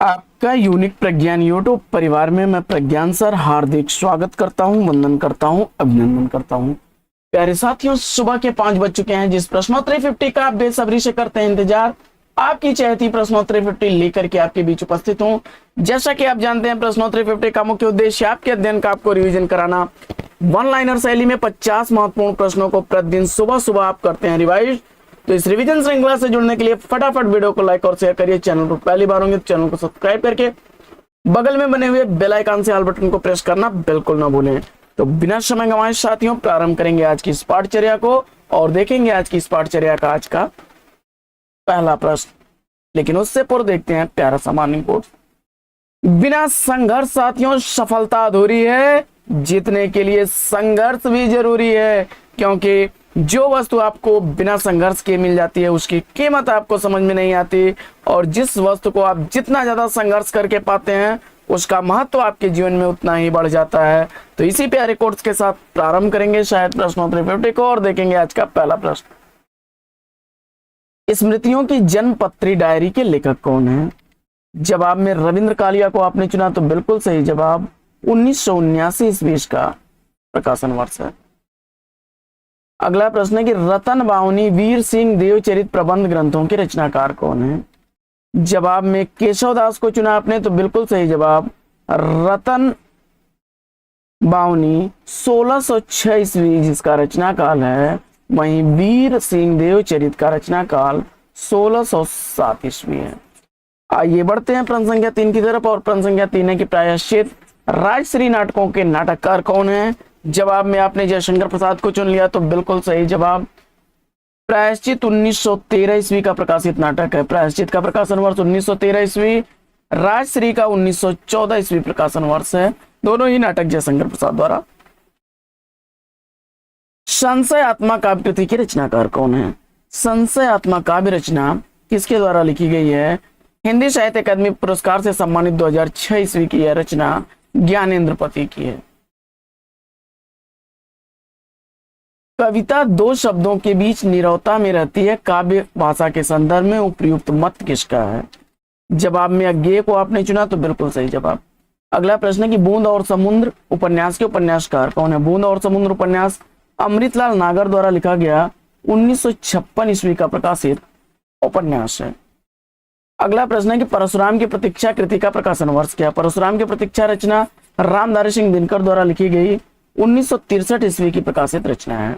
आपका यूनिक प्रज्ञान यूट्यूब परिवार में मैं प्रज्ञान सर हार्दिक स्वागत करता हूं, वंदन करता हूं, अभिनंदन करता हूं। प्यारे साथियों, सुबह के 5 बज चुके हैं। जिस प्रश्नोत्तरी 50 का आप बेसब्री से करते हैं इंतजार, आपकी चहती प्रश्नोत्तरी 50 लेकर के आपके बीच उपस्थित हूं। जैसा कि आप जानते हैं, प्रश्नोत्तरी 50 का मुख्य उद्देश्य आपके अध्ययन का आपको रिविजन कराना। वन लाइनर शैली में 50 महत्वपूर्ण प्रश्नों को प्रतिदिन सुबह सुबह आप करते हैं रिवाइज। तो इस रिवीजन श्रृंखला से जुड़ने के लिए फटाफट वीडियो को लाइक और शेयर करिए। चैनल पर पहली बार होंगे तो चैनल को सब्सक्राइब करके बगल में बने हुए बेल आइकन से ऑल बटन को प्रेस करना बिल्कुल ना भूलें। तो बिना समय गंवाए साथियों, प्रारंभ करेंगे आज की इस पाठचर्या को और देखेंगे आज की इस पाठचर्या का आज का पहला प्रश्न। लेकिन उससे पूर्व देखते हैं प्यारा सामान्य कोड। बिना संघर्ष साथियों सफलता अधूरी है, जीतने के लिए संघर्ष भी जरूरी है। क्योंकि जो वस्तु आपको बिना संघर्ष के मिल जाती है उसकी कीमत आपको समझ में नहीं आती, और जिस वस्तु को आप जितना ज्यादा संघर्ष करके पाते हैं उसका महत्व आपके जीवन में उतना ही बढ़ जाता है। तो इसी प्यारे कोर्स के साथ प्रारंभ करेंगे शायद प्रश्नोत्तरी 50 को और देखेंगे आज का पहला प्रश्न। स्मृतियों की जन्मपत्री डायरी के लेखक कौन है? जवाब में रविंद्र कालिया को आपने चुना, तो बिल्कुल सही जवाब 1979 ईस्वी का प्रकाशन वर्ष है। अगला प्रश्न है कि रतन बावनी वीर सिंह देवचरित प्रबंध ग्रंथों के रचनाकार कौन है? जवाब में केशव दास को चुना आपने, तो बिल्कुल सही जवाब रतन बावनी 1606 ईस्वी जिसका रचना काल है, वहीं वीर सिंह देवचरित का रचना काल 1607 ईस्वी है। आइए बढ़ते हैं प्रश्न संख्या 3 की तरफ, और प्रश्न संख्या 3 है कि प्रायश्चित राजश्री नाटकों के नाटककार कौन है? जवाब में आपने जयशंकर प्रसाद को चुन लिया, तो बिल्कुल सही जवाब प्रायश्चित 1913 ईस्वी का प्रकाशित नाटक है। प्रायश्चित का प्रकाशन वर्ष 1913 ईस्वी, राजश्री का 1914 ईस्वी प्रकाशन वर्ष है। दोनों ही नाटक जयशंकर प्रसाद द्वारा। संशय आत्मा काव्य कृति की रचनाकार कौन है? संशय आत्मा काव्य रचना किसके द्वारा लिखी गई है? हिंदी साहित्य अकादमी पुरस्कार से सम्मानित 2006 ईस्वी की यह रचना ज्ञानेंद्र पति की है। कविता दो शब्दों के बीच नीरवता में रहती है, काव्य भाषा के संदर्भ में उपयुक्त मत किसका है? जवाब में अज्ञेय को आपने चुना, तो बिल्कुल सही जवाब। अगला प्रश्न है कि बूंद और समुद्र उपन्यास के उपन्यासकार कौन है? बूंद और समुद्र उपन्यास अमृतलाल नागर द्वारा लिखा गया 1956 ईस्वी का प्रकाशित उपन्यास है। अगला प्रश्न है कि परशुराम की प्रतीक्षा कृति का प्रकाशन वर्ष क्या? परशुराम की प्रतीक्षा रचना रामधारी सिंह दिनकर द्वारा लिखी गई 1963 ईस्वी की प्रकाशित रचना है।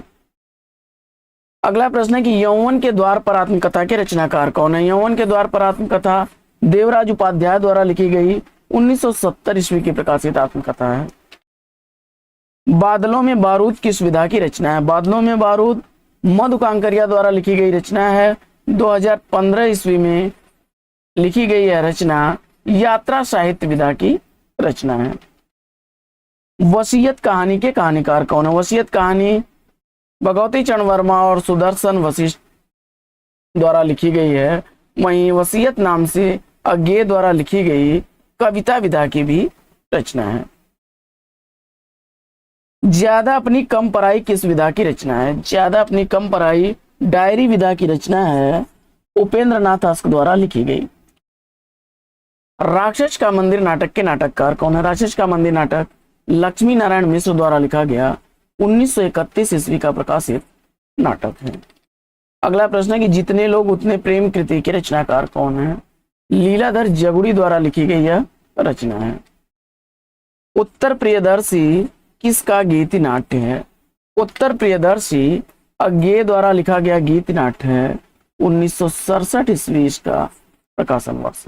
अगला प्रश्न है कि यौवन के द्वार पर आत्मकथा के रचनाकार कौन है? यौवन के द्वार पर आत्मकथा देवराज उपाध्याय द्वारा लिखी गई 1970 ईस्वी की प्रकाशित आत्मकथा है। बादलों में बारूद किस विधा की रचना है? बादलों में बारूद मधु कांकरिया द्वारा लिखी गई रचना है। 2015 ईस्वी में लिखी गई यह रचना यात्रा साहित्य विधा की रचना है। वसीयत कहानी के कहानीकार कौन है? वसीयत कहानी भगवती चरण वर्मा और सुदर्शन वशिष्ठ द्वारा लिखी गई है। वहीं वसीयत नाम से अज्ञेय द्वारा लिखी गई कविता विधा की भी रचना है। ज्यादा अपनी कम पराई किस विधा की रचना है? ज्यादा अपनी कम पराई डायरी विधा की रचना है, उपेंद्र नाथ अस्क द्वारा लिखी गई। राक्षस का मंदिर नाटक के नाटककार कौन है? राक्षस का मंदिर नाटक लक्ष्मी नारायण मिश्र द्वारा लिखा गया 1931 ईस्वी का प्रकाशित नाटक है। अगला प्रश्न है कि जितने लोग उतने प्रेम कृति के रचनाकार कौन है? लीलाधर जगुड़ी द्वारा लिखी गई यह रचना है। उत्तर प्रियदर्शी किसका गीति नाट्य है? उत्तर प्रियदर्शी अज्ञेय द्वारा लिखा गया गीति नाट्य है। 1967 ईस्वी का प्रकाशन वर्ष।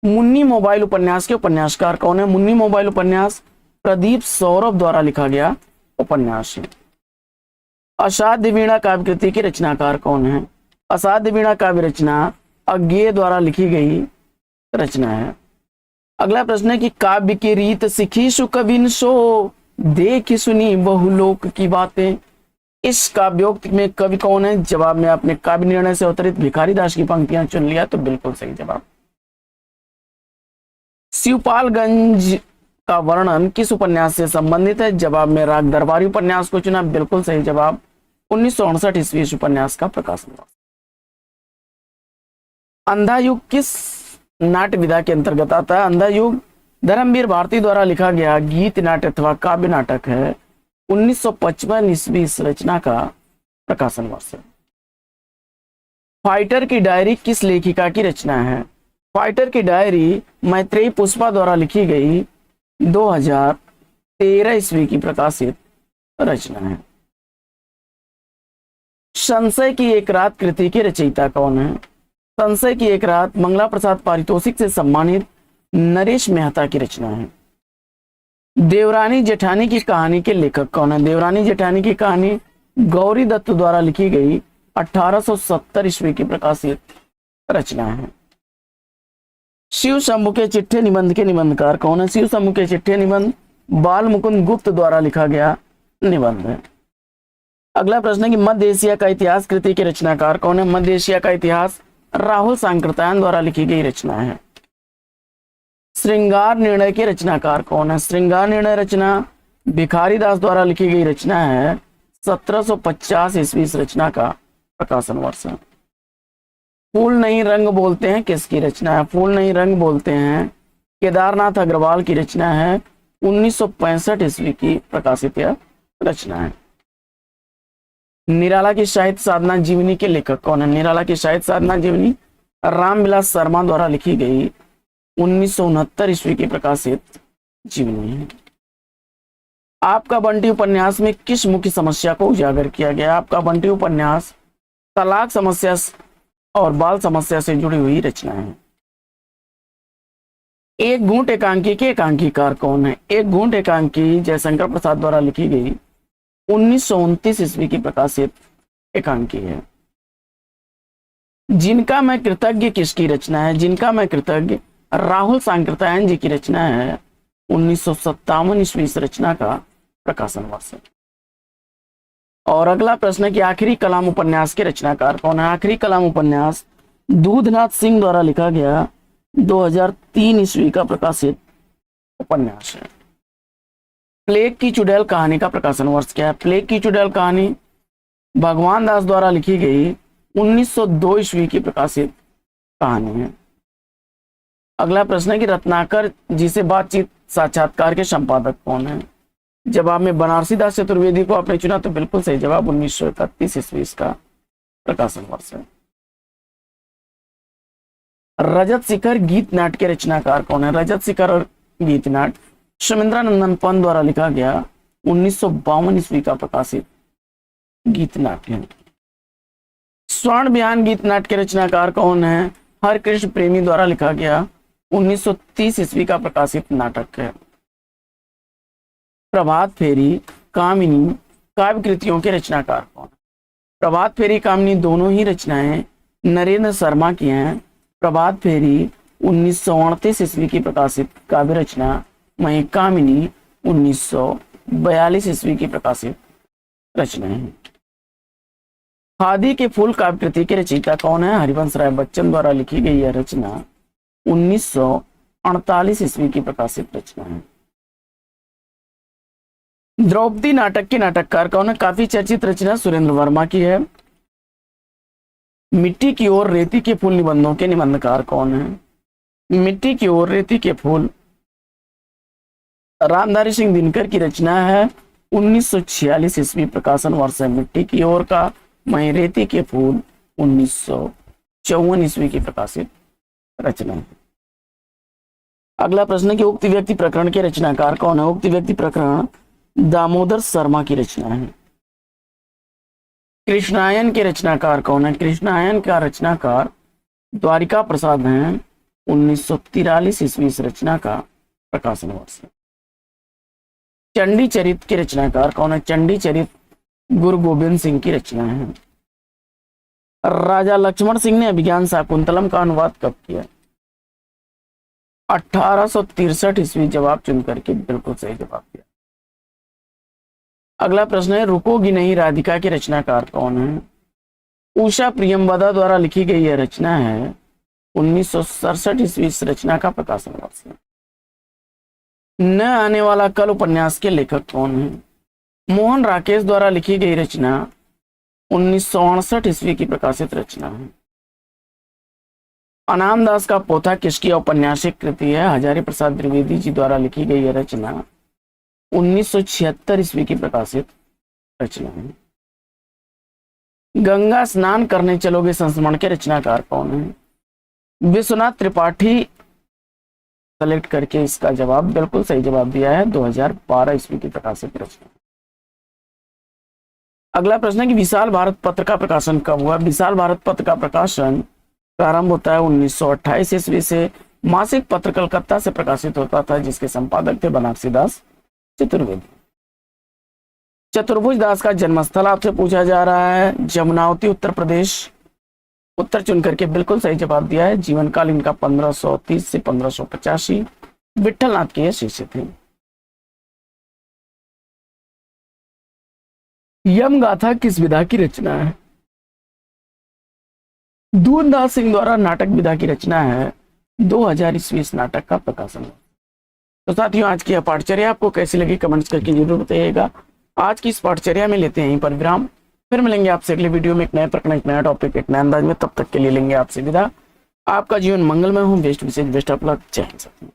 मुन्नी मोबाइल उपन्यास के उपन्यासकार कौन है? मुन्नी मोबाइल उपन्यास प्रदीप सौरभ द्वारा लिखा गया उपन्यास है। असाध्य वीणा काव्य कृति के रचनाकार कौन है? असाध्य वीणा काव्य रचना अज्ञेय द्वारा लिखी गई रचना है। अगला प्रश्न है कि काव्य की रीत सीखी सुकविन सो, देखी सुनी बहुलोक की बातें। इस काव्योक्त में कवि कौन है? जवाब में आपने काव्य निर्णय से अवतरित भिखारी दास की पंक्तियां चुन लिया, तो बिल्कुल सही जवाब। शिवपालगंज का वर्णन किस उपन्यास से संबंधित है? जवाब में राग दरबारी उपन्यास को चुना, बिल्कुल सही जवाब। 1959 ईस्वी इस उपन्यास का प्रकाशन हुआ। अंधा युग किस नाट्य विधा के अंतर्गत आता है। अंधा युग धर्मवीर भारती द्वारा लिखा गया गीत नाट्य अथवा काव्य नाटक है। 1955 ईस्वी इस रचना का प्रकाशन वर्ष है। फाइटर की डायरी किस लेखिका की रचना है? फाइटर की डायरी मैत्रेयी पुष्पा द्वारा लिखी गई 2013 ईस्वी की प्रकाशित रचना है। संशय की एक रात कृति के रचयिता कौन है? संशय की एक रात मंगला प्रसाद पारितोषिक से सम्मानित नरेश मेहता की रचना है। देवरानी जेठानी की कहानी के लेखक कौन है? देवरानी जेठानी की कहानी गौरी दत्त द्वारा लिखी गई 1870 ईस्वी की प्रकाशित रचना है। शिव शंभु के चिट्ठे निबंध के निबंधकार कौन है? शिव शंभु के चिट्ठे निबंध बाल मुकुंद गुप्त द्वारा लिखा गया निबंध है। अगला प्रश्न है कि मध्य एशिया का इतिहास कृति के रचनाकार कौन है? मध्य एशिया का इतिहास राहुल सांकृत्यायन द्वारा लिखी गई रचना है। श्रृंगार निर्णय के रचनाकार कौन है? श्रृंगार निर्णय रचना भिखारी दास द्वारा लिखी गई रचना है। 1750 ईस्वी इस रचना का प्रकाशन वर्ष है। फूल नहीं रंग बोलते हैं किसकी रचना है? फूल नहीं रंग बोलते हैं केदारनाथ अग्रवाल की रचना है। 1965 ईस्वी की प्रकाशित यह रचना है। निराला की साहित्य साधना जीवनी के लेखक कौन है? निराला की साहित्य साधना जीवनी रामविलास शर्मा द्वारा लिखी गई 1969 ईस्वी की प्रकाशित जीवनी है। आपका बंटी उपन्यास में किस मुख्य समस्या को उजागर किया गया? आपका बंटी उपन्यास तलाक समस्या और बाल समस्या से जुड़ी हुई रचना है। एक घूंट एकांकी के एकांकीकार कौन है? एक घूंट एकांकी जयशंकर प्रसाद द्वारा लिखी गई 1929 ईस्वी की प्रकाशित एकांकी है। जिनका मैं कृतज्ञ किसकी रचना है? जिनका मैं कृतज्ञ राहुल सांकृत्यायन जी की रचना है। 1957 ईस्वी इस रचना का प्रकाशन वर्ष है। और अगला प्रश्न है कि आखिरी कलाम उपन्यास के रचनाकार कौन है? आखिरी कलाम उपन्यास दूधनाथ सिंह द्वारा लिखा गया 2003 ईस्वी का प्रकाशित उपन्यास है। प्लेग की चुड़ैल कहानी का प्रकाशन वर्ष क्या है? प्लेग की चुड़ैल कहानी भगवान दास द्वारा लिखी गई 1902 ईस्वी की प्रकाशित कहानी है। अगला प्रश्न है कि रत्नाकर जी से बातचीत साक्षात्कार के संपादक कौन है? जवाब में बनारसी दास चतुर्वेदी को आपने चुना तो बिल्कुल सही जवाब। 1931 ईस्वी इसका प्रकाशन वर्ष है। रजत शिखर गीत नाट्य के रचनाकार कौन है? रजत शिखर और गीत नाट्य शमिंद्रानंदन पंत द्वारा लिखा गया 1952 ईस्वी का प्रकाशित गीत नाट्य है। स्वर्ण बिहान गीत नाट्य के रचनाकार कौन है? हरकृष्ण प्रेमी द्वारा लिखा गया 1930 ईस्वी का प्रकाशित नाटक है। प्रभात फेरी कामिनी काव्य कृतियों के रचनाकार कौन है? प्रभात फेरी कामिनी दोनों ही रचनाएं नरेंद्र शर्मा की हैं। प्रभात फेरी 1938 ईस्वी की प्रकाशित काव्य रचना, वहीं कामिनी 1942 ईस्वी की प्रकाशित रचना है। खादी के फूल काव्य कृति के रचयिता कौन है? हरिवंश राय बच्चन द्वारा लिखी गई यह रचना 1948 ईस्वी की प्रकाशित रचना है। द्रौपदी नाटक के नाटककार कौन है? काफी चर्चित रचना सुरेंद्र वर्मा की है। मिट्टी की ओर रेती के फूल निबंधों के निबंधकार कौन है? मिट्टी की ओर रेती के फूल रामधारी सिंह दिनकर की रचना है। 1946 ईस्वी प्रकाशन वर्ष है मिट्टी की ओर का। वहीं रेती के फूल 1954 ईस्वी की प्रकाशित रचना है। अगला प्रश्न है कि उक्त व्यक्ति प्रकरण के रचनाकार कौन है? उक्त व्यक्ति प्रकरण दामोदर शर्मा की रचना है। कृष्णायन के रचनाकार कौन है? कृष्णायन का रचनाकार द्वारिका प्रसाद हैं। 1943 ईस्वी इस रचना का प्रकाशन वर्ष है। चंडी चरित के रचनाकार कौन है? चंडी चरित गुरु गोविंद सिंह की रचना है। राजा लक्ष्मण सिंह ने अभिज्ञान शाकुंतलम का अनुवाद कब किया? 1863 ईस्वी जवाब चुन करके बिल्कुल सही जवाब दिया। अगला प्रश्न है रुकोगी नहीं राधिका के रचनाकार कौन है? उषा प्रियमवदा द्वारा लिखी गई यह रचना है। 1967 ईस्वी इस रचना का प्रकाशन वर्ष है। न आने वाला कल उपन्यास के लेखक कौन है? मोहन राकेश द्वारा लिखी गई रचना 1968 ईस्वी की प्रकाशित रचना है। अनाम दास का पोथा किसकी औपन्यासिक कृति है? हजारी प्रसाद द्विवेदी जी द्वारा लिखी गई यह रचना 1976 ईस्वी की प्रकाशित रचना है। गंगा स्नान करने चलोगे संस्मरण के रचनाकार कौन है? विश्वनाथ त्रिपाठी। सेलेक्ट करके इसका जवाब बिल्कुल सही जवाब दिया है, 2012 ईस्वी की प्रकाशित रचना। अगला प्रश्न है कि विशाल भारत पत्र का प्रकाशन कब हुआ? विशाल भारत पत्र का प्रकाशन प्रारंभ होता है 1928 ईस्वी से। मासिक पत्र कलकत्ता से प्रकाशित होता था, जिसके संपादक थे बनारसी दास चतुर्वेदी। चतुर्भुज दास का जन्मस्थल आपसे पूछा जा रहा है, जमुनावती उत्तर प्रदेश। उत्तर चुन करके बिल्कुल सही जवाब दिया है। जीवन काल इनका 1530 से 1585। विठलनाथ के शिष्य थे। यम गाथा किस विधा की रचना है? दूनदास सिंह द्वारा नाटक विधा की रचना है। 2000 ईस्वी इस नाटक का प्रकाशन। तो साथियों, आज की यह पाठचर्या आपको कैसी लगी कमेंट्स करके जरूर बताइएगा। आज की इस पाठचर्या में लेते हैं यहीं पर विराम। फिर मिलेंगे आपसे अगले वीडियो में एक नए प्रकरण, एक नया टॉपिक, एक नए अंदाज में। तब तक के लिए लेंगे आपसे विदा। आपका जीवन मंगलमय हो। बेस्ट विशेष बेस्ट ऑफ लक। जय हिंद।